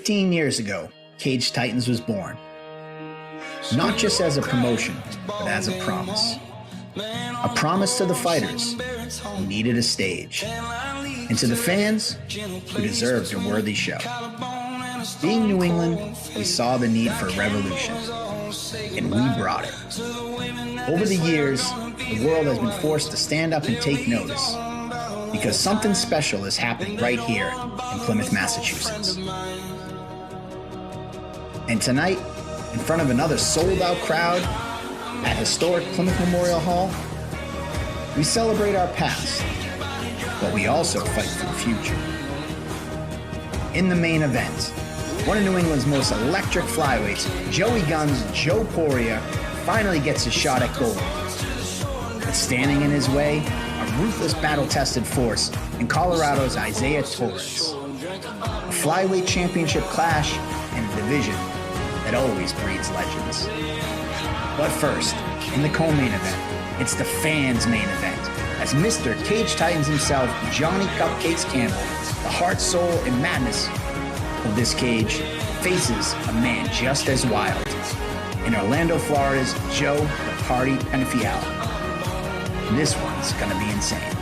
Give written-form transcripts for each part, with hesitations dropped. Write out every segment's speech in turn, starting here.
Years ago, Cage Titans was born. Not just as a promotion, but as a promise. A promise to the fighters who needed a stage, and to the fans who deserved a worthy show. Being New England, we saw the need for revolution, and we brought it. Over the years, the world has been forced to stand up and take notice, because something special is happening right here in Plymouth, Massachusetts. And tonight, in front of another sold-out crowd at historic Plymouth Memorial Hall, we celebrate our past, but we also fight for the future. In the main event, one of New England's most electric flyweights, Joey Guns Joe Poirier, finally gets his shot at gold. But standing in his way, a ruthless battle-tested force in Colorado's Isaiah Torres. A flyweight championship clash and a division that always breeds legends. But first, in the co-main event, it's the fans' main event, as Mr. Cage Titans himself, Johnny Cupcakes Campbell, the heart, soul, and madness of this cage, faces a man just as wild in Orlando, Florida's Joe the Party Penafiel. This one's gonna be insane.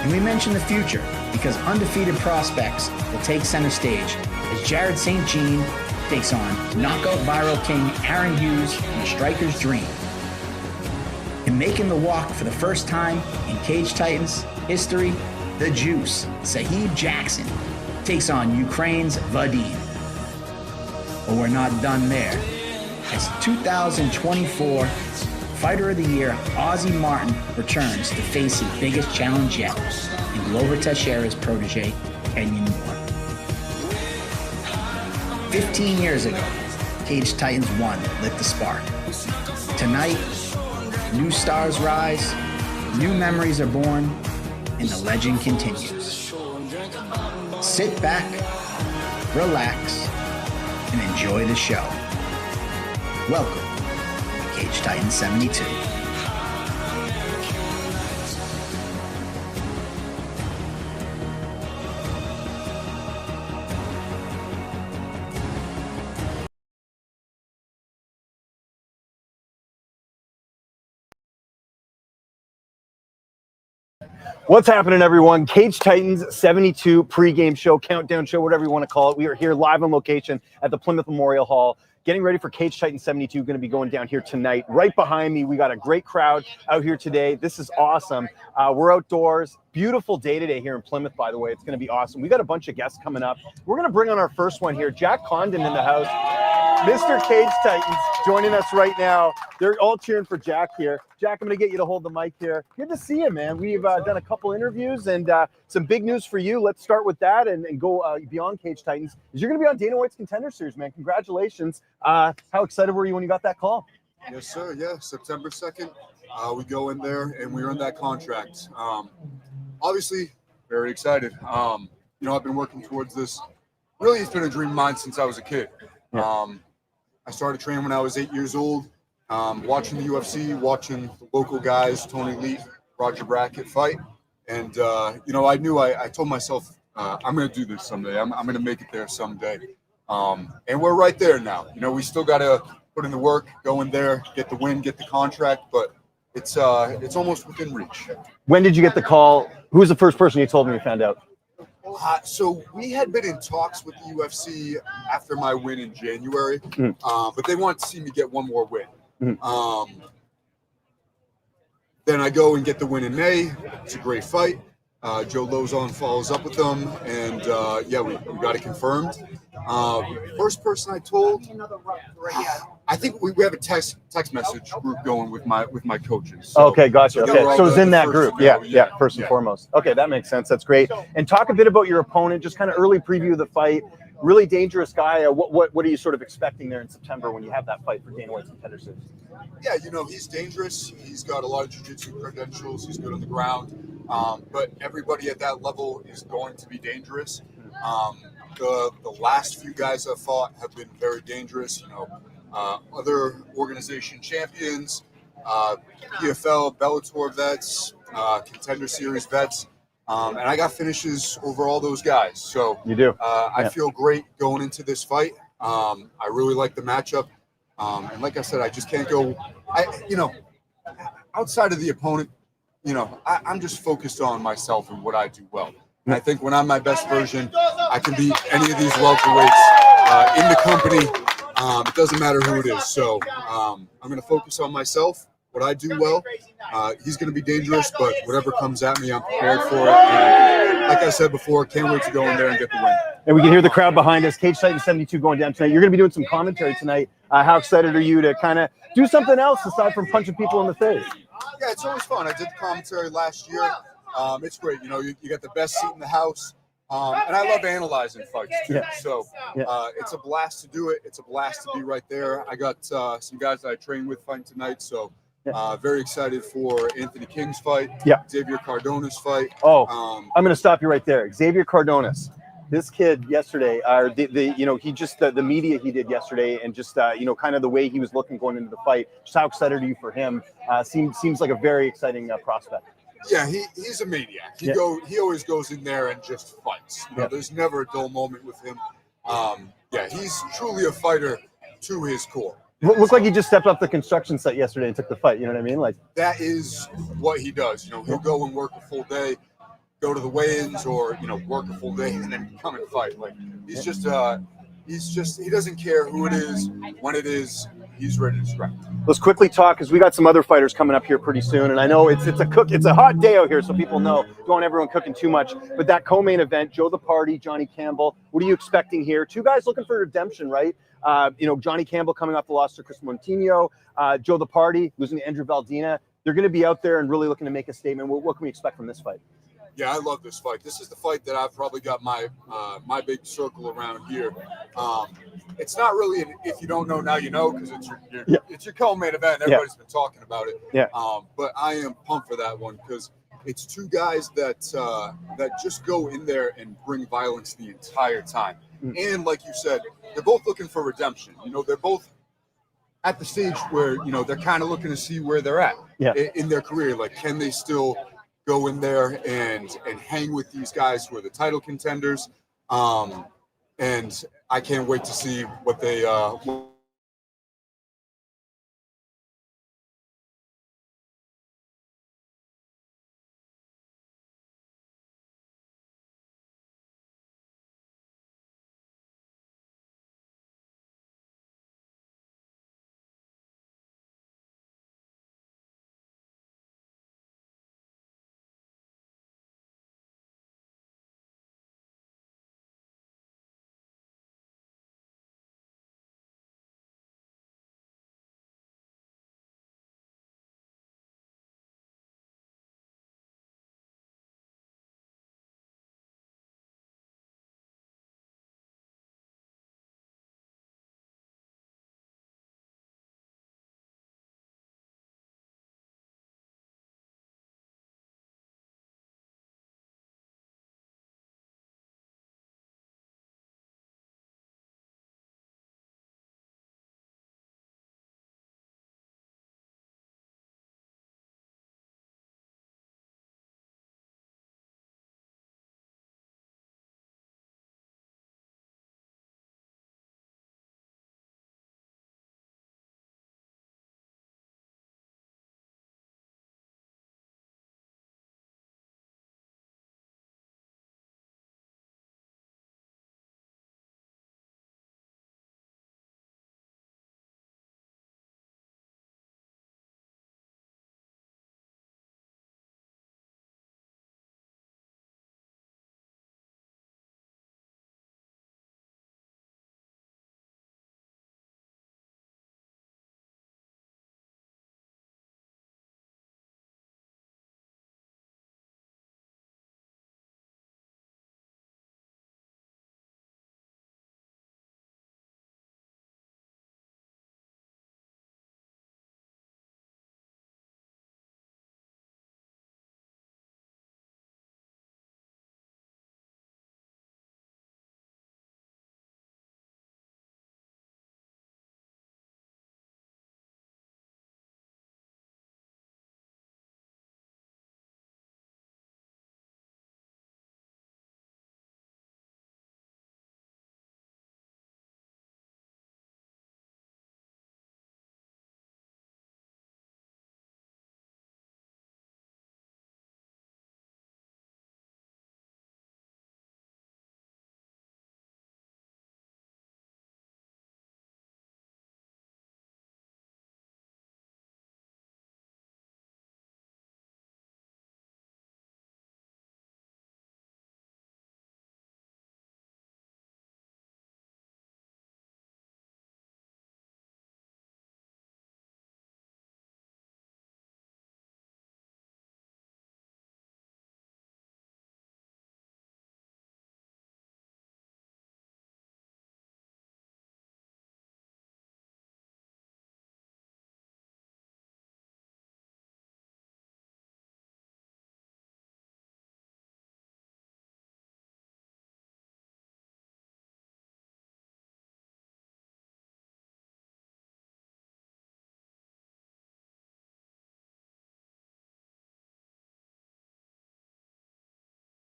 And we mention the future because undefeated prospects will take center stage as Jared St. Jean takes on knockout viral king Aaron Hughes in a striker's dream. And making the walk for the first time in Cage Titans history, the Juice, Sahib Jackson, takes on Ukraine's Vadim. But we're not done there, as 2024 Fighter of the Year Ozzie Martin returns to face his biggest challenge yet in Glover Teixeira's protege, Kenyon Moore. 15 years ago, Cage Titans 1 lit the spark. Tonight, new stars rise, new memories are born, and the legend continues. Sit back, relax, and enjoy the show. Welcome to Cage Titans 72. What's happening, everyone? Cage Titans 72 pregame show, countdown show, whatever you want to call it. We are here live on location at the Plymouth Memorial Hall, getting ready for Cage Titans 72, going to be going down here tonight. Right behind me, we got a great crowd out here today. This is awesome. We're outdoors. Beautiful day today here in Plymouth, by the way. It's going to be awesome. We got a bunch of guests coming up. We're going to bring on our first one here, Jack Condon in the house. Mr. Cage Titans joining us right now. They're all cheering for Jack here. Jack, I'm going to get you to hold the mic here. Good to see you, man. We've done a couple interviews and some big news for you. Let's start with that and go beyond Cage Titans. You're going to be on Dana White's Contender Series, man. Congratulations. How excited were you when you got that call? Yes, sir. Yeah, September 2nd, we go in there and we earn that contract. Obviously, very excited. I've been working towards this. Really, it's been a dream of mine since I was a kid. Yeah. I started training when I was 8 years old, watching the UFC, watching the local guys, Tony Lee, Roger Brackett fight. And, I told myself, I'm going to do this someday. I'm going to make it there someday. And we're right there now. We still got to put in the work, go in there, get the win, get the contract, but it's almost within reach. When did you get the call? Who was the first person you told me you found out? So we had been in talks with the UFC after my win in January, but they wanted to see me get one more win. Then I go and get the win in May. It's a great fight. Joe Lozon follows up with them, and we got it confirmed. First person I told, I think we have a text message group going with my coaches. So, Okay, gotcha. so Okay, so it's in that first group. to know. Yeah, first and foremost. Okay, that makes sense. That's great. And talk a bit about your opponent. Just kind of early preview of the fight. Really dangerous guy. What are you sort of expecting there in September when you have that fight for Dana White's Contender Series? Yeah, he's dangerous. He's got a lot of jiu-jitsu credentials. He's good on the ground. But everybody at that level is going to be dangerous. The last few guys I've fought have been very dangerous. Other organization champions, PFL, Bellator vets, Contender Series vets. And I got finishes over all those guys. So You do. I feel great going into this fight. I really like the matchup. And like I said, I just can't go. Outside of the opponent, I'm just focused on myself and what I do well. And I think when I'm my best version, I can beat any of these welterweights in the company. It doesn't matter who it is. So I'm going to focus on myself, what I do well. He's going to be dangerous, but whatever comes at me, I'm prepared for it. And like I said before, can't wait to go in there and get the win. And we can hear the crowd behind us. Cage Titan 72 going down tonight. You're going to be doing some commentary tonight. How excited are you to kind of do something else aside from punching people in the face? Yeah, it's always fun. I did the commentary last year. It's great. You get the best seat in the house. And I love analyzing fights too. Yeah. So it's a blast to do it. It's a blast to be right there. I got some guys that I train with fighting tonight. So very excited for Anthony King's fight. Yeah. Xavier Cardona's fight. Oh, I'm going to stop you right there. Xavier Cardonas. This kid yesterday, he just the media he did yesterday, and just kind of the way he was looking going into the fight. Just how excited are you for him? Seems like a very exciting prospect. Yeah, he's a maniac. He always goes in there and just fights. There's never a dull moment with him. He's truly a fighter to his core. Looked like he just stepped off the construction site yesterday and took the fight. You know what I mean? Like that is what he does. He'll go and work a full day, go to the weigh-ins, or work a full day and then come and fight. Like he doesn't care who it is, when it is. He's ready to strike. Let's quickly talk, because we got some other fighters coming up here pretty soon, and I know it's a hot day out here, so people know don't want everyone cooking too much. But that co-main event, Joe the Party, Johnny Campbell. What are you expecting here? Two guys looking for redemption, right? Johnny Campbell coming off the loss to Chris Montinho, Joe the Party losing to Andrew Valdina. They're going to be out there and really looking to make a statement. What can we expect from this fight? Yeah, I love this fight. This is the fight that I've probably got my big circle around here. It's not really if you don't know now you know, because it's your co-main event. Everybody's been talking about it. Yeah. But I am pumped for that one because it's two guys that just go in there and bring violence the entire time. And like you said, they're both looking for redemption. They're both at the stage where they're kind of looking to see where they're at in their career. Like, can they still go in there and hang with these guys who are the title contenders? And I can't wait to see what they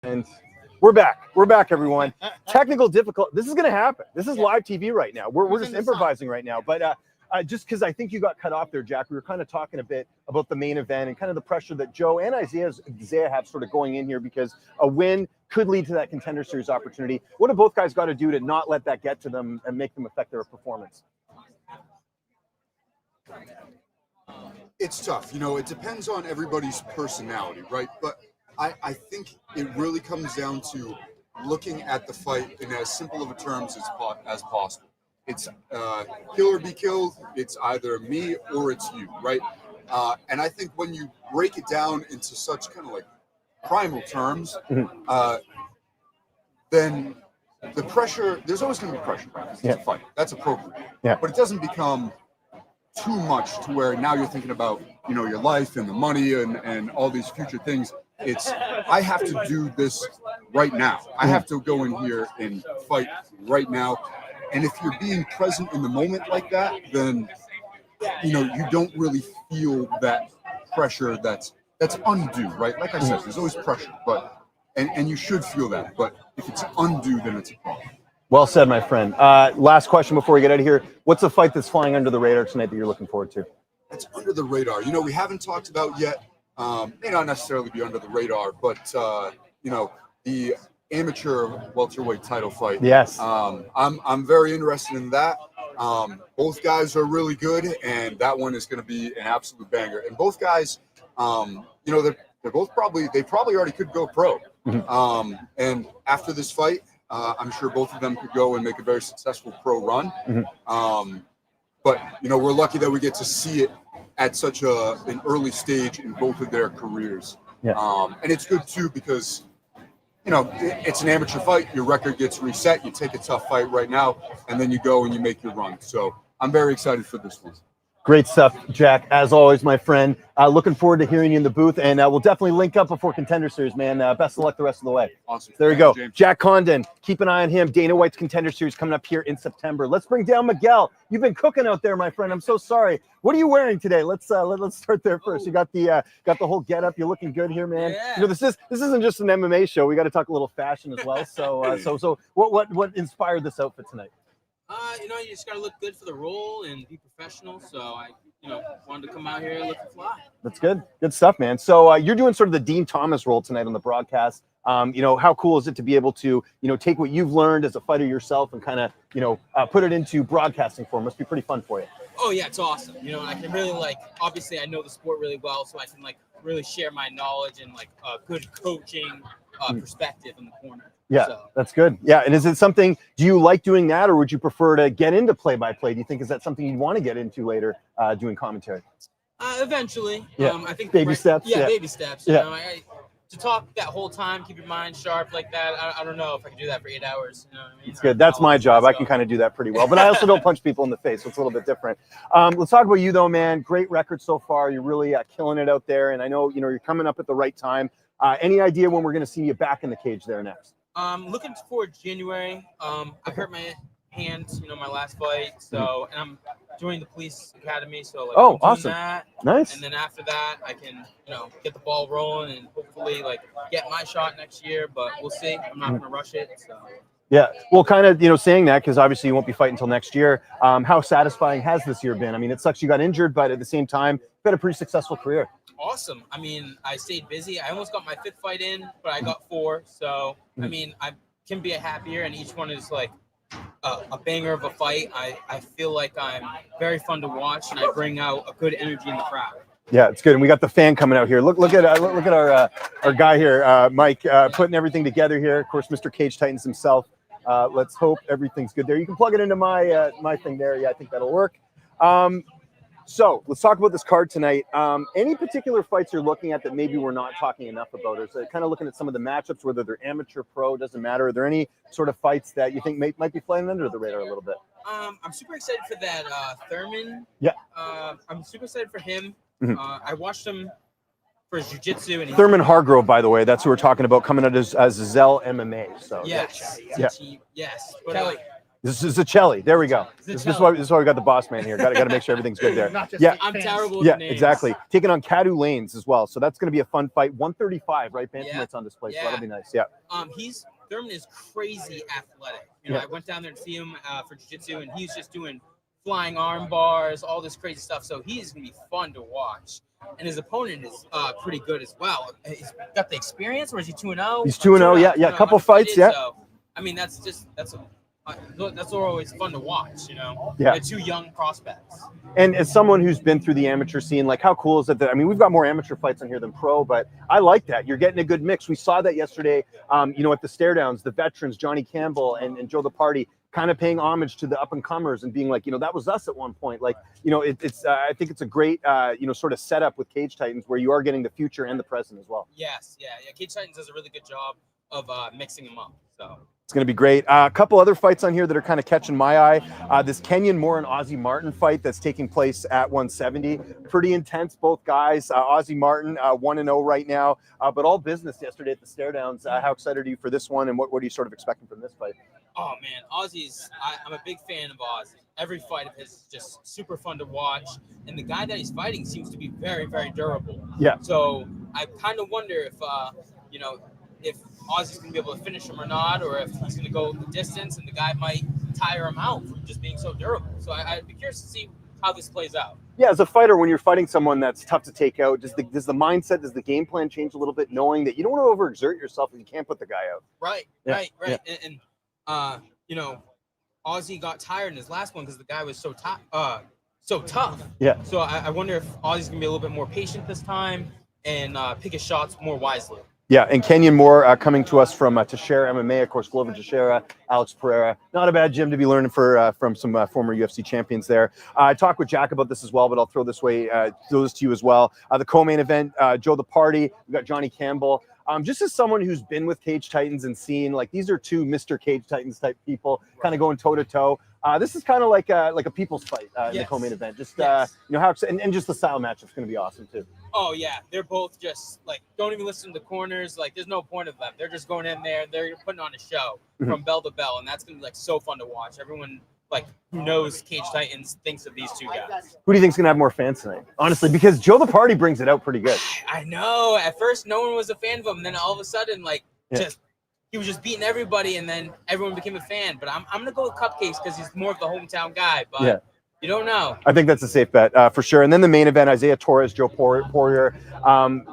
And we're back. We're back, everyone. Technical difficulty. This is going to happen. This is live TV right now. We're just improvising right now. But just because I think you got cut off there, Jack, we were kind of talking a bit about the main event and kind of the pressure that Joe and Isaiah have sort of going in here because a win could lead to that Contender Series opportunity. What have both guys got to do to not let that get to them and make them affect their performance? It's tough. You know, it depends on everybody's personality, right? But I think it really comes down to looking at the fight in as simple of a terms as possible. It's kill or be killed. It's either me or it's you, right? And I think when you break it down into such kind of like primal terms, then the pressure, there's always going to be pressure, right? It's a fight. That's appropriate. Yeah. But it doesn't become too much to where now you're thinking about, you know, your life and the money and all these future things. It's, I have to do this right now. I have to go in here and fight right now. And if you're being present in the moment like that, then, you know, you don't really feel that pressure that's undue, right? Like I said, there's always pressure, but and you should feel that. But if it's undue, then it's a problem. Well said, my friend. Last question before we get out of here. What's a fight that's flying under the radar tonight that you're looking forward to? It's under the radar. You know, we haven't talked about yet. May not necessarily be under the radar, but you know, the amateur welterweight title fight. Yes. I'm very interested in that. Both guys are really good, and that one is going to be an absolute banger. And both guys, you know, they're both probably already could go pro. And after this fight, I'm sure both of them could go and make a very successful pro run. But you know, we're lucky that we get to see it at such an early stage in both of their careers. And it's good too because, you know, it's an amateur fight. Your record gets reset. You take a tough fight right now, and then you go and you make your run. So I'm very excited for this one. Great stuff, Jack. As always, my friend. Looking forward to hearing you in the booth, and we'll definitely link up before Contender Series, man. Best of luck the rest of the way. Awesome. There you go. James. Jack Condon. Keep an eye on him. Dana White's Contender Series coming up here in September. Let's bring down Miguel. You've been cooking out there, my friend. I'm so sorry. What are you wearing today? Let's start there first. You got the whole getup. You're looking good here, man. Yeah. You know, this isn't just an MMA show. We got to talk a little fashion as well. So what inspired this outfit tonight? You know, you just gotta look good for the role and be professional. So I, you know, wanted to come out here looking fly. That's good. Good stuff, man. So you're doing sort of the Dean Thomas role tonight on the broadcast. You know, how cool is it to be able to, you know, take what you've learned as a fighter yourself and kind of, you know, put it into broadcasting form? Must be pretty fun for you. Oh yeah, it's awesome. You know, I can really obviously I know the sport really well, so I can really share my knowledge and good coaching perspective in the corner. Yeah, so. That's good. Yeah, and is it something, do you like doing that, or would you prefer to get into play-by-play? Do you think, is that something you'd want to get into later, doing commentary? Eventually. Yeah. I think baby steps. Yeah, baby steps. You Yeah. know, to talk that whole time, keep your mind sharp like that, I don't know if I can do that for 8 hours. You know what I mean? It's good. That's my job. I can kind of do that pretty well, but I also don't punch people in the face, so it's a little bit different. Let's talk about you, though, man. Great record so far. You're really killing it out there, and I know, you know, you're coming up at the right time. Any idea when we're going to see you back in the cage there next? Looking forward to January. I hurt my hand, you know, my last fight. So, and I'm joining the police academy. So, I'm doing awesome. that. Nice. And then after that, I can, you know, get the ball rolling and hopefully get my shot next year. But we'll see. I'm not going to rush it. So. Yeah, well, kind of, you know, saying that because obviously you won't be fighting until next year. How satisfying has this year been? I mean, it sucks you got injured, but at the same time, you've had a pretty successful career. Awesome. I mean, I stayed busy. I almost got my 5th fight in, but I got 4. So, I mean, I can be happier, and each one is a banger of a fight. I feel like I'm very fun to watch, and I bring out a good energy in the crowd. Yeah, it's good. And we got the fan coming out here. Look at our guy here, Mike, putting everything together here. Of course, Mr. Cage Titans himself. Let's hope everything's good there. You can plug it into my thing there. Yeah, I think that'll work. So let's talk about this card tonight. Any particular fights you're looking at that maybe we're not talking enough about? Or is it kind of looking at some of the matchups, whether they're amateur, pro, doesn't matter. Are there any sort of fights that you think might be flying under the radar a little bit? I'm super excited for that Thurman. Yeah. I'm super excited for him. I watched him for his jiu-jitsu. And Thurman Hargrove, by the way, that's who we're talking about, coming out as Zell MMA. So yes. Yeah. Yes. But Kelly, This is Zacelli. There we go. This is why we got the boss man here. Got to make sure everything's good there. Yeah, I'm terrible with yeah, names. exactly. Taking on Cadu Lanes as well. So that's going to be a fun fight. 135, right? Bantamweight's on display, so that'll be nice. Yeah. Thurman is crazy athletic. You know, I went down there to see him for jiu-jitsu, and he's just doing flying arm bars, all this crazy stuff. So he's going to be fun to watch. And his opponent is pretty good as well. He's got the experience, or is he 2-0? He's 2-0, yeah. A couple fights, yeah. So, I mean, that's always fun to watch, you know? Yeah. They're two young prospects. And as someone who's been through the amateur scene, like how cool is it that, I mean, we've got more amateur fights on here than pro, but I like that. You're getting a good mix. We saw that yesterday, you know, at the stare downs, the veterans, Johnny Campbell and Joe the Party, kind of paying homage to the up and comers and being like, you know, that was us at one point. Like, you know, it's I think it's a great, you know, sort of setup with Cage Titans where you are getting the future and the present as well. Yes. Yeah. Cage Titans does a really good job of mixing them up. So. It's going to be great. A couple other fights on here that are kind of catching my eye. This Kenyon Moore and Ozzie Martin fight that's taking place at 170. Pretty intense, both guys. Ozzie Martin 1-0 right now, but all business yesterday at the stare downs. How excited are you for this one, and what are you sort of expecting from this fight? Oh man, I'm a big fan of Ozzie. Every fight of his is just super fun to watch, and the guy that he's fighting seems to be very, very durable. Yeah. So I kind of wonder if you know, if Ozzie's going to be able to finish him or not, or if he's going to go the distance and the guy might tire him out from just being so durable. So I'd be curious to see how this plays out. Yeah, as a fighter, when you're fighting someone that's tough to take out, does the mindset, does the game plan change a little bit, knowing that you don't want to overexert yourself if you can't put the guy out? Right, yeah. right. Yeah. And you know, Ozzie got tired in his last one because the guy was so tough. Yeah. So I wonder if Ozzie's going to be a little bit more patient this time and pick his shots more wisely. Yeah, and Kenyon Moore coming to us from Teixeira MMA, of course, Glover Teixeira, Alex Pereira. Not a bad gym to be learning from some former UFC champions there. I talked with Jack about this as well, but I'll throw this to you as well. The co-main event, Joe the Party, we got Johnny Campbell. Just as someone who's been with Cage Titans and seen, like, these are two Mr. Cage Titans type people kind of going toe to toe. This is kind of like a people's fight in the co-main event. Just you know how and just the style matchup's going to be awesome too. Oh yeah, they're both just like, don't even listen to the corners. Like, there's no point of them. They're just going in there. They're putting on a show from bell to bell, and that's going to be like so fun to watch. Everyone like who knows Cage Titans thinks of these two guys. Who do you think's going to have more fans tonight? Honestly, because Joe the Party brings it out pretty good. I know. At first, no one was a fan of him. Then all of a sudden, like he was just beating everybody, and then everyone became a fan. But I'm gonna go with Cupcakes because he's more of the hometown guy. But you don't know. I think that's a safe bet for sure. And then the main event: Isaiah Torres, Joe Poirier,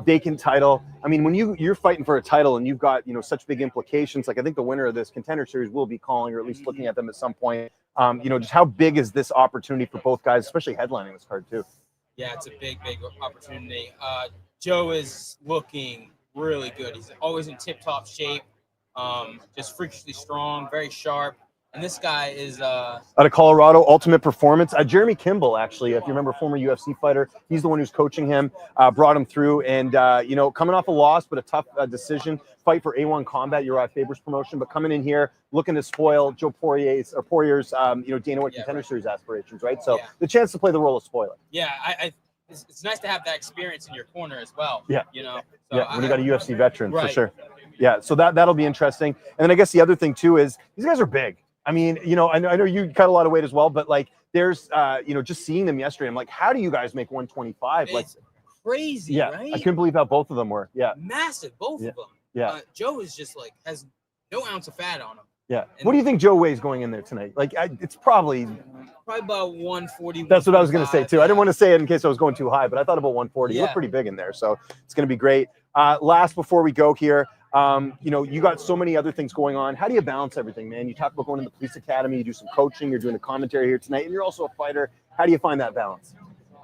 vacant title. I mean, when you're fighting for a title and you've got such big implications, like I think the winner of this Contender Series will be calling, or at least looking at them at some point. Just how big is this opportunity for both guys, especially headlining this card too? Yeah, it's a big opportunity. Joe is looking really good. He's always in tip-top shape. Just freakishly strong, very sharp. And this guy is out of Colorado, Ultimate Performance. Jeremy Kimball, actually, if you remember, former UFC fighter. He's the one who's coaching him, brought him through, and coming off a loss, but a tough decision fight for A1 Combat, Uriah Faber's promotion, but coming in here looking to spoil Joe Poirier's Dana White Contender Series aspirations, right? So the chance to play the role of spoiler. Yeah, it's nice to have that experience in your corner as well. Yeah, So when you got a UFC veteran for sure. Yeah, so that'll be interesting. And then I guess the other thing too is these guys are big. I mean, I know you cut a lot of weight as well, but like there's just seeing them yesterday, I'm like, how do you guys make 125? Like crazy, right? I couldn't believe how both of them were. Yeah. Massive, both of them. Yeah. Joe is just like has no ounce of fat on him. Yeah. What do you think Joe weighs going in there tonight? Like it's probably about 140. That's what I was going to say too. I didn't want to say it in case I was going too high, but I thought about 140. You look pretty big in there, so it's going to be great. Last before we go here, you got so many other things going on. How do you balance everything, man? You talk about going to the police academy, you do some coaching, you're doing the commentary here tonight, and you're also a fighter. How do you find that balance?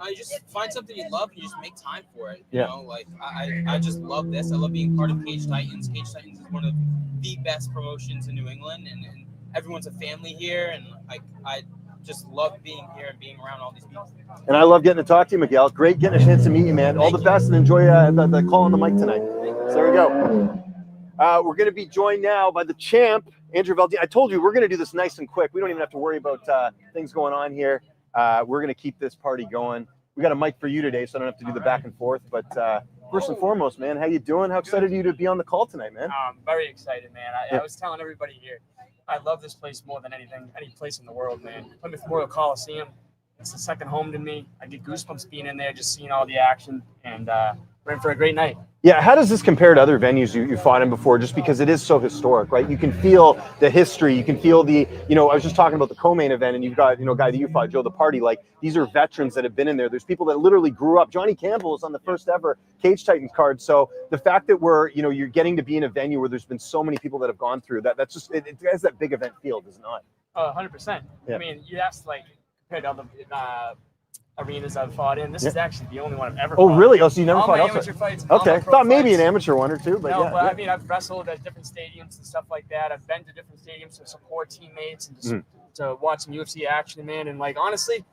You just find something you love and you just make time for it. You know, like I just love this. I love being part of Cage Titans. Cage Titans is one of the best promotions in New England, and everyone's a family here, and like I just love being here and being around all these people. And I love getting to talk to you, Miguel. Great getting a chance to meet you, man. All the best, and enjoy the call on the mic tonight. So there we go. We're going to be joined now by the champ, Andrew Valdez. I told you we're going to do this nice and quick. We don't even have to worry about things going on here. We're going to keep this party going. We got a mic for you today, so I don't have to do the back and forth. But First and foremost, man, how you doing? How excited are you to be on the call tonight, man? I'm very excited, man. I was telling everybody here, I love this place more than any place in the world, man. Plymouth Memorial Coliseum, it's the second home to me. I get goosebumps being in there, just seeing all the action, and we're in for a great night. Yeah, how does this compare to other venues you fought in before? Just because it is so historic, right? You can feel the history. You can feel the, I was just talking about the co-main event, and you've got, guy that you fought, Joe the Party. Like, these are veterans that have been in there. There's people that literally grew up. Johnny Campbell was on the first ever Cage Titans card. So the fact that you're getting to be in a venue where there's been so many people that have gone through that's just, it has that big event feel, does it not? 100%. Yeah. I mean, you asked, like, compared to other arenas I've fought in. This is actually the only one I've ever fought. Oh, really? Oh, so you never fought amateur elsewhere? Fights, okay. Thought maybe an amateur one or two, but no, but I mean, I've wrestled at different stadiums and stuff like that. I've been to different stadiums to support teammates and just to watch some UFC action, man. And, like, honestly,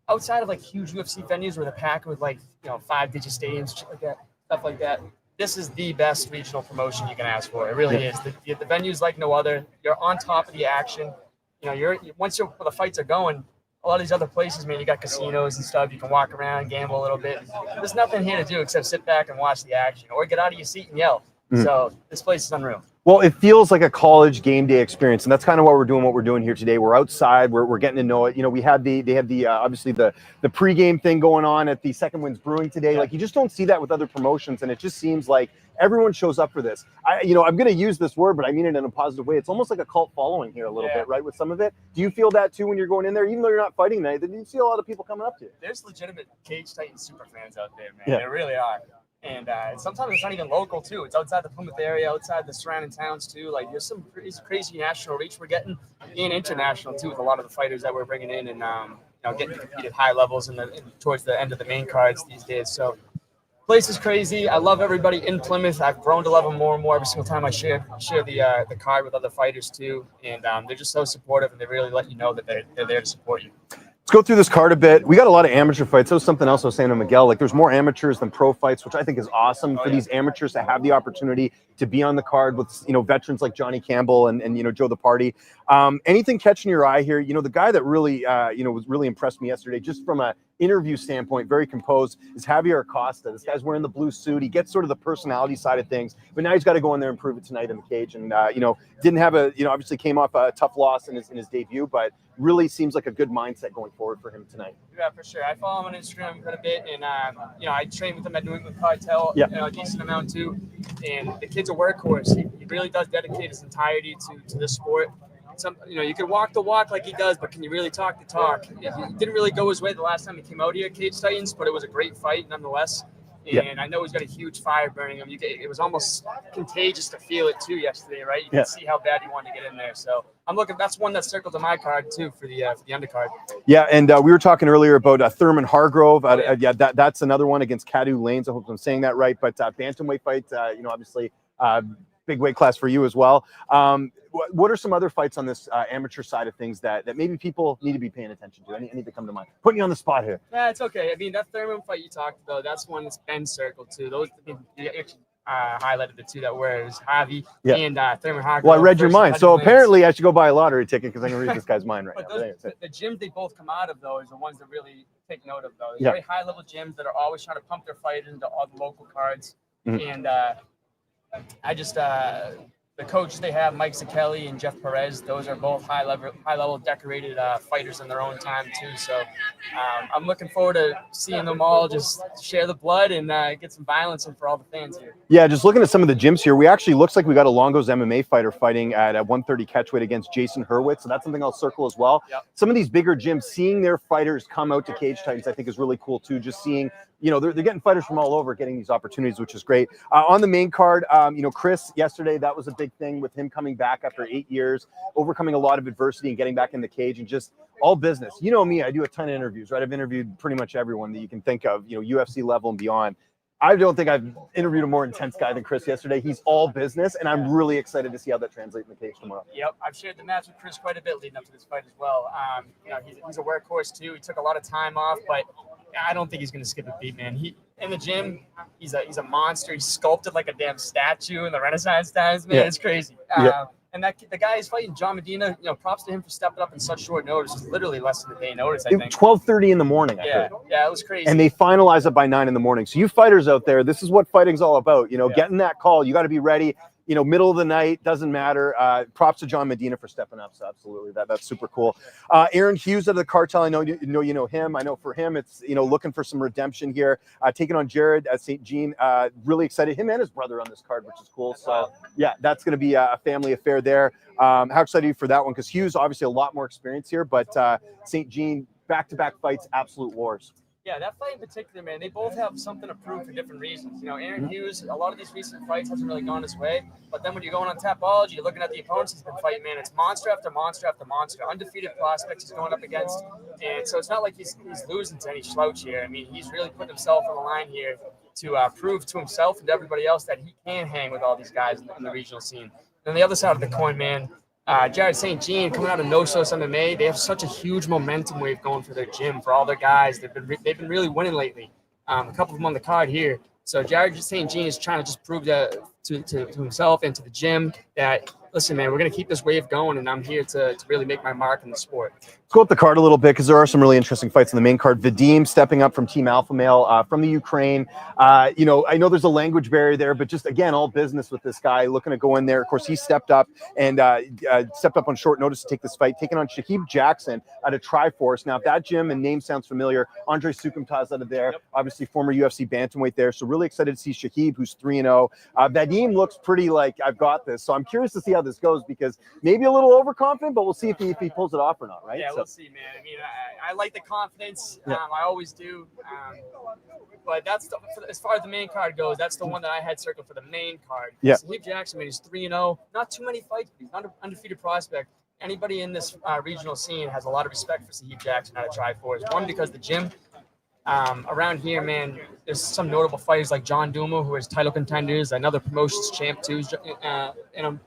outside of, like, huge UFC venues where they're packed with, like, 5-digit stadiums, stuff like that, this is the best regional promotion you can ask for. It really is. The venue's like no other. You're on top of the action. Once the fights are going, a lot of these other places, man, you got casinos and stuff. You can walk around, gamble a little bit. There's nothing here to do except sit back and watch the action or get out of your seat and yell. So this place is unreal. Well, it feels like a college game day experience, and that's kind of what we're doing here today. We're outside, we're getting to know it. We had they had the obviously the pregame thing going on at the Second Winds Brewing today. Like, you just don't see that with other promotions, and it just seems like everyone shows up for this. I'm going to use this word, but I mean it in a positive way. It's almost like a cult following here a little bit, right, with some of it. Do you feel that too when you're going in there, even though you're not fighting tonight? Then you see a lot of people coming up to you. There's legitimate Cage Titans super fans out there, man. There really are. And sometimes it's not even local, too. It's outside the Plymouth area, outside the surrounding towns, too. Like, there's some crazy national reach we're getting, and international, too, with a lot of the fighters that we're bringing in and, getting to compete at high levels towards the end of the main cards these days. So, place is crazy. I love everybody in Plymouth. I've grown to love them more and more every single time I share the card with other fighters, too. And they're just so supportive, and they really let you know that they're there to support you. Let's go through this card a bit. We got a lot of amateur fights. That was something else I was saying to Miguel. Like, there's more amateurs than pro fights, which I think is awesome for these amateurs to have the opportunity to be on the card with, veterans like Johnny Campbell and Joe the Party. Anything catching your eye here? The guy that really, was really impressed me yesterday, just from a interview standpoint, very composed, is Javier Acosta. This guy's wearing the blue suit. He gets sort of the personality side of things, but now he's got to go in there and prove it tonight in the cage. And, didn't have obviously came off a tough loss in his debut, but really seems like a good mindset going forward for him tonight. Yeah, for sure. I follow him on Instagram quite a bit, and I train with him at New England Cartel a decent amount too. And the kid's a workhorse. He really does dedicate his entirety to this sport. You can walk the walk like he does, but can you really talk the talk? It didn't really go his way the last time he came out here at Cage Titans, but it was a great fight nonetheless. And I know he's got a huge fire burning him. It was almost contagious to feel it too yesterday, right? You can see how bad he wanted to get in there. So I'm looking. That's one that's circled to my card too for the undercard. Yeah, and we were talking earlier about Thurman Hargrove. That's another one against Cadu Lanes. I hope I'm saying that right. But bantamweight fight, obviously big weight class for you as well. What are some other fights on this amateur side of things that maybe people need to be paying attention to? Any that come to mind? Putting you on the spot here. Yeah, it's okay. I mean, that Thurman fight you talked about, that's one that's been circled too. Those highlighted the two that were. It was Javi and Thurman Hargrove. Well, I read your mind. So apparently I should go buy a lottery ticket because I'm going to read this guy's mind right now. The gyms they both come out of, though, is the ones that really take note of, though. They're very high-level gyms that are always trying to pump their fighters into all the local cards. And I just the coaches they have, Mike Zakelli and Jeff Perez, those are both high level decorated fighters in their own time too. So I'm looking forward to seeing them all just share the blood and get some violence in for all the fans here. Yeah, just looking at some of the gyms here, we actually looks like we got a Longo's MMA fighter fighting at 130 catchweight against Jason Hurwitz. So that's something I'll circle as well. Some of these bigger gyms, seeing their fighters come out to Cage Titans, I think is really cool too. Just seeing, they're getting fighters from all over getting these opportunities, which is great. On the main card, Chris yesterday, that was a big thing with him coming back after 8 years, overcoming a lot of adversity and getting back in the cage and just all business. You know me, I do a ton of interviews, right? I've interviewed pretty much everyone that you can think of, UFC level and beyond. I don't think I've interviewed a more intense guy than Chris yesterday. He's all business, and I'm really excited to see how that translates in the cage tomorrow. Yep, I've shared the match with Chris quite a bit leading up to this fight as well. He's a workhorse too. He took a lot of time off, but I don't think he's going to skip a beat, man. In the gym, he's a monster. He's sculpted like a damn statue in the Renaissance times, man. It's crazy. And that the guy is fighting John Medina. You know, props to him for stepping up in such short notice. It's literally less than a day notice, I think. 12:30 in the morning. I heard. Yeah, it was crazy. And they finalize it by 9 in the morning. So you fighters out there, this is what fighting's all about. You know, getting that call. You got to be ready. You know, middle of the night, doesn't matter. Props to John Medina for stepping up. So absolutely, that's super cool. Aaron Hughes of the Cartel, I know you know him. I know for him, it's, you know, looking for some redemption here. Taking on Jared at St. Jean. Really excited. Him and his brother on this card, which is cool. So yeah, that's going to be a family affair there. How excited are you for that one? Because Hughes, obviously a lot more experience here, but St. Jean, back-to-back fights, absolute wars. Yeah, that fight in particular, man, they both have something to prove for different reasons. You know, Aaron Hughes, a lot of these recent fights hasn't really gone his way. But then when you're going on Tapology, you're looking at the opponents he's been fighting, man, it's monster after monster after monster. Undefeated prospects he's going up against. And so it's not like he's losing to any slouch here. I mean, he's really putting himself on the line here to prove to himself and to everybody else that he can hang with all these guys in the regional scene. And on the other side of the coin, man, Jared St. Jean coming out of No Sauce MMA, they have such a huge momentum wave going for their gym, for all their guys. They've been really winning lately. A couple of them on the card here. So Jared St. Jean is trying to just prove to himself and to the gym that, listen, man, we're going to keep this wave going, and I'm here to really make my mark in the sport. Let's go up the card a little bit because there are some really interesting fights in the main card. Vadim stepping up from Team Alpha Male from the Ukraine. You know, I know there's a language barrier there, but just, again, all business with this guy, looking to go in there. Of course, he stepped up and stepped up on short notice to take this fight, taking on Shahib Jackson out of Triforce. Now, if that gym and name sounds familiar, Andre Sukumtaz out of there, obviously former UFC bantamweight there. So really excited to see Shahib, who's 3-0. Vadim looks pretty like, I've got this. So I'm curious to see how this goes because maybe a little overconfident, but we'll see if he pulls it off or not, right? Yeah, So, we'll see, man. I mean, I like the confidence. I always do. But that's as far as the main card goes, that's the one that I had circled for the main card. Yeah. Shahib Jackson, man, he's 3-0. Not too many fights, but he's undefeated prospect. Anybody in this regional scene has a lot of respect for Shahib Jackson out of Triforce. One, because the gym around here, man, there's some notable fighters like John Duma, who is title contenders, another promotions champ too, in him.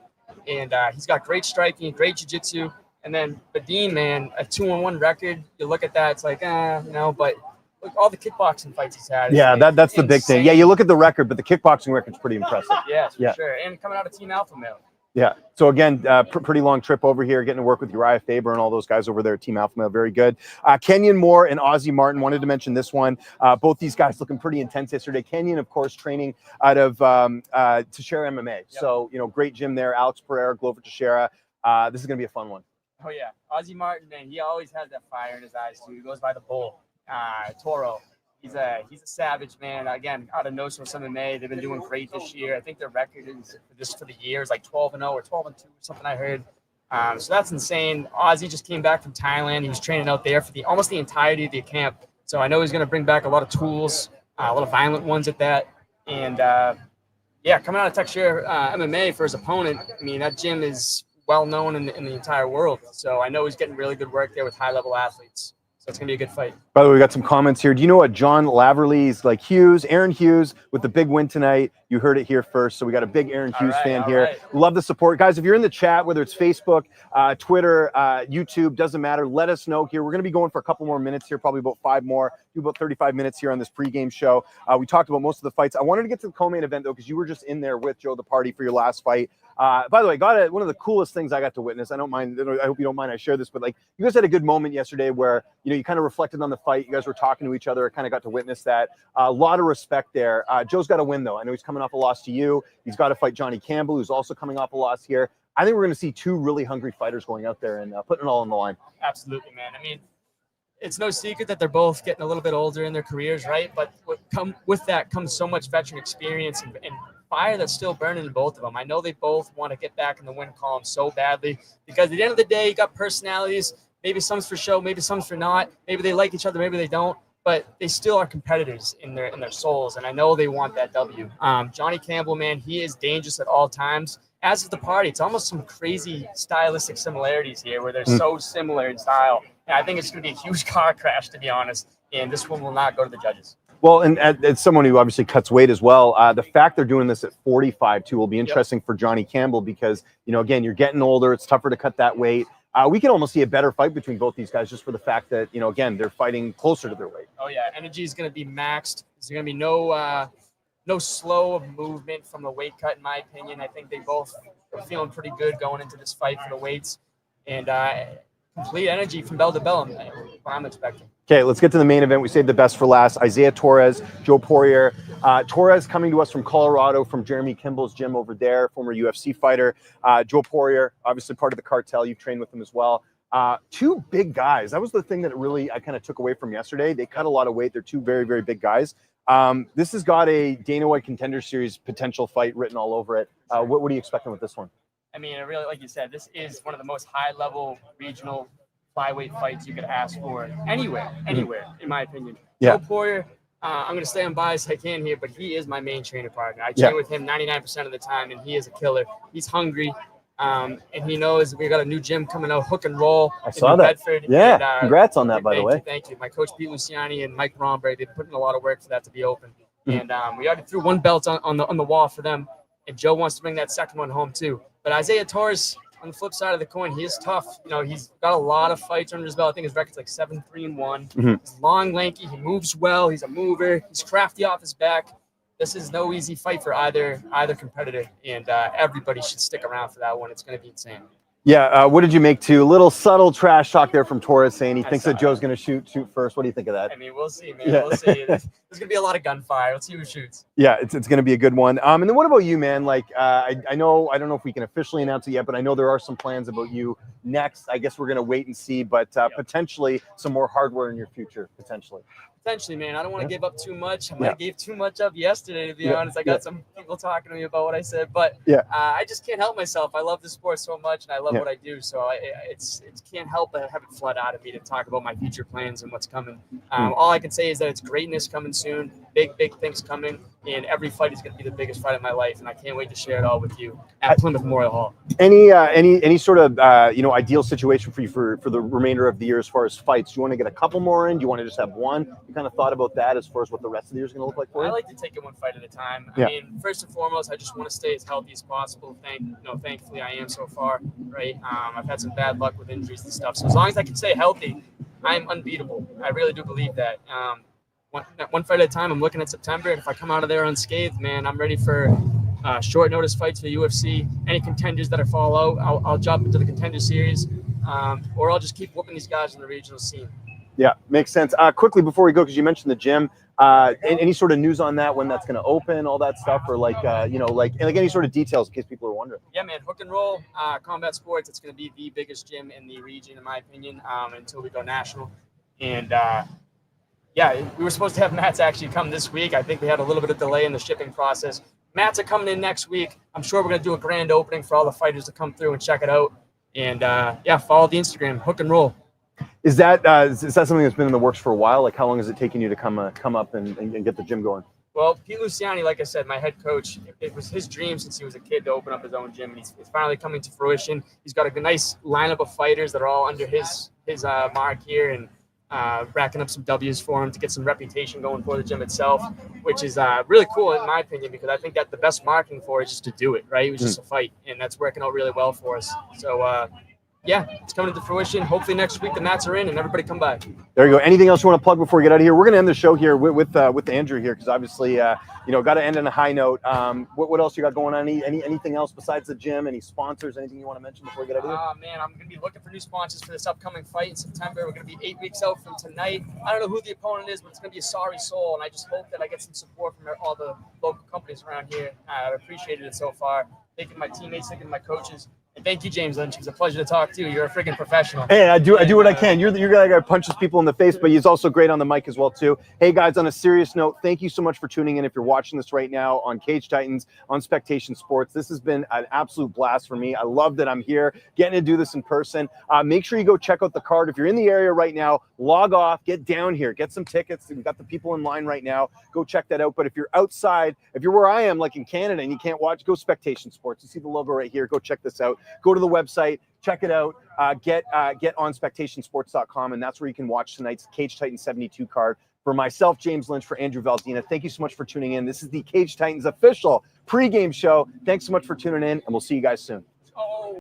And he's got great striking, great jiu-jitsu. And then Vadim, man, a 2-1 record. You look at that, it's like, you know, but look, all the kickboxing fights he's had. Yeah, that's the big thing. Yeah, you look at the record, but the kickboxing record's pretty impressive. Yes, for sure. And coming out of Team Alpha Male. Yeah. So again, pretty long trip over here, getting to work with Uriah Faber and all those guys over there at Team Alpha Male. Very good. Kenyon Moore and Ozzie Martin, wanted to mention this one. Both these guys looking pretty intense yesterday. Kenyon, of course, training out of Teixeira MMA. Yep. So, you know, great gym there. Alex Pereira, Glover Teixeira. This is going to be a fun one. Oh, yeah. Ozzie Martin, man, he always has that fire in his eyes, too. He goes by the bull. Toro. He's a savage, man. Again, out of No Sauce MMA, they've been doing great this year. I think their record is just for the year is like 12-0 or 12-2 or something I heard. So that's insane. Ozzie just came back from Thailand. He was training out there for almost the entirety of the camp. So I know he's going to bring back a lot of tools, a lot of violent ones at that. And yeah, coming out of Teixeira MMA for his opponent, I mean, that gym is well known in the entire world. So I know he's getting really good work there with high-level athletes. So it's going to be a good fight. By the way, we got some comments here. Do you know what John Laverly's like? Hughes, Aaron Hughes with the big win tonight. You heard it here first. So we got a big Aaron Hughes fan here. Right. Love the support. Guys, if you're in the chat, whether it's Facebook, Twitter, YouTube, doesn't matter. Let us know here. We're going to be going for a couple more minutes here, probably about 5 more. Do about 35 minutes here on this pregame show. We talked about most of the fights. I wanted to get to the co-main event, though, because you were just in there with Joe the Party for your last fight. By the way, one of the coolest things I got to witness. I don't mind. I hope you don't mind I share this, but like you guys had a good moment yesterday where, you know, you kind of reflected on the fight. You guys were talking to each other. I kind of got to witness that. A lot of respect there. Joe's got to win, though. I know he's coming off a loss to you. He's got to fight Johnny Campbell, who's also coming off a loss here. I think we're going to see 2 really hungry fighters going out there and putting it all on the line. Absolutely, man. I mean, it's no secret that they're both getting a little bit older in their careers, right? But with that comes so much veteran experience and fire that's still burning in both of them. I know they both want to get back in the win column so badly because at the end of the day, you got personalities. Maybe some's for show, maybe some's for not. Maybe they like each other, maybe they don't. But they still are competitors in their souls, and I know they want that W. Johnny Campbell, man, he is dangerous at all times, as is the Party. It's almost some crazy stylistic similarities here where they're so similar in style. And I think it's going to be a huge car crash, to be honest, and this one will not go to the judges. Well, and as someone who obviously cuts weight as well, the fact they're doing this at 45 too will be interesting for Johnny Campbell because, you know, again, you're getting older. It's tougher to cut that weight. We can almost see a better fight between both these guys just for the fact that, you know, again, they're fighting closer to their weight. Oh, yeah. Energy is going to be maxed. There's going to be no slow movement from the weight cut, in my opinion. I think they both we're feeling pretty good going into this fight for the weights, and complete energy from bell to bell. What I'm expecting. Okay, let's get to the main event. We saved the best for last. Isaiah Torres, Joe Poirier. Torres coming to us from Colorado, from Jeremy Kimball's gym over there, former UFC fighter. Joe Poirier, obviously part of the cartel. You've trained with him as well. Two big guys. That was the thing that really I kind of took away from yesterday. They cut a lot of weight. They're two very, very big guys. This has got a Dana White Contender Series potential fight written all over it. What are you expecting with this one? I mean, really, like you said, this is one of the most high-level regional flyweight fights you could ask for anywhere, in my opinion. Yeah. Joe Poirier, I'm going to stay unbiased as I can here, but he is my main training partner. I train with him 99% of the time, and he is a killer. He's hungry, and he knows we got a new gym coming out, Hook and Roll. I saw that. Bedford, yeah, and, congrats on that, by the way. Thank you. My coach, Pete Luciani, and Mike Romberg, they've put in a lot of work for that to be open. And we already threw one belt on the wall for them, and Joe wants to bring that second one home too. But Isaiah Torres, on the flip side of the coin, he is tough. You know, he's got a lot of fights under his belt. I think his record's like 7-3-1. He's long, lanky. He moves well. He's a mover. He's crafty off his back. This is no easy fight for either competitor, and everybody should stick around for that one. It's going to be insane. Yeah, what did you make too? A little subtle trash talk there from Torres saying he thinks that Joe's going to shoot first. What do you think of that? I mean, we'll see, man. Yeah. We'll see. There's going to be a lot of gunfire. Let's see who shoots. Yeah, it's going to be a good one. And then what about you, man? Like, I don't know if we can officially announce it yet, but I know there are some plans about you next. I guess we're going to wait and see, but potentially some more hardware in your future, potentially. Potentially, man. I don't want to give up too much. I gave too much up yesterday, to be honest. I got some people talking to me about what I said, but I just can't help myself. I love the sport so much, and I love what I do. So it can't help but have it flood out of me to talk about my future plans and what's coming. All I can say is that it's greatness coming soon. Big things coming, and every fight is going to be the biggest fight of my life, and I can't wait to share it all with you at Plymouth Memorial Hall. Any sort of ideal situation for you for the remainder of the year as far as fights? Do you want to get a couple more in? Do you want to just have one? You kind of thought about that as far as what the rest of the year is going to look like for you? I like to take it one fight at a time. I mean, first and foremost, I just want to stay as healthy as possible. Thankfully, I am so far. Right, I've had some bad luck with injuries and stuff. So as long as I can stay healthy, I'm unbeatable. I really do believe that. One fight at a time. I'm looking at September, and if I come out of there unscathed, man, I'm ready for short notice fights for the UFC. Any contenders that I fall out, I'll jump into the Contender Series, or I'll just keep whooping these guys in the regional scene. Yeah, makes sense. Quickly before we go, because you mentioned the gym, any sort of news on that, when that's going to open, all that stuff, or like any sort of details in case people are wondering? Yeah, man, Hook and Roll Combat Sports. It's going to be the biggest gym in the region, in my opinion, until we go national. And we were supposed to have mats actually come this week. I think we had a little bit of delay in the shipping process. Mats are coming in next week. I'm sure we're going to do a grand opening for all the fighters to come through and check it out. And follow the Instagram, Hook and Roll. Is that something that's been in the works for a while? Like, how long is it taking you to come up and get the gym going? Well, Pete Luciani, like I said, my head coach, it was his dream since he was a kid to open up his own gym, and it's finally coming to fruition. He's got a nice lineup of fighters that are all under his mark here, and racking up some W's for him to get some reputation going for the gym itself, which is really cool in my opinion, because I think that the best marketing for it is just to do it, right? It was just a fight, and that's working out really well for us. So, it's coming to fruition. Hopefully next week the mats are in and everybody come by. There you go. Anything else you want to plug before we get out of here? We're going to end the show here with Andrew here, because obviously, got to end on a high note. What else you got going on? Anything else besides the gym? Any sponsors? Anything you want to mention before we get out of here? Man, I'm going to be looking for new sponsors for this upcoming fight in September. We're going to be 8 weeks out from tonight. I don't know who the opponent is, but it's going to be a sorry soul, and I just hope that I get some support from all the local companies around here. I've appreciated it so far. Thanking my teammates, thanking my coaches. And thank you, James Lynch. It's a pleasure to talk to you. You're a freaking professional. Hey, I do what I can. You're the guy that punches people in the face, but he's also great on the mic as well too. Hey guys, on a serious note, thank you so much for tuning in. If you're watching this right now on Cage Titans, on Spectation Sports, this has been an absolute blast for me. I love that I'm here, getting to do this in person. Make sure you go check out the card. If you're in the area right now, log off, get down here, get some tickets. We've got the people in line right now. Go check that out. But if you're outside, if you're where I am, like in Canada, and you can't watch, go Spectation Sports. You see the logo right here. Go check this out. Go to the website. Check it out. Get on spectationsports.com, and that's where you can watch tonight's Cage Titans 72 card. For myself, James Lynch, for Andrew Valdina, thank you so much for tuning in. This is the Cage Titans official pregame show. Thanks so much for tuning in, and we'll see you guys soon.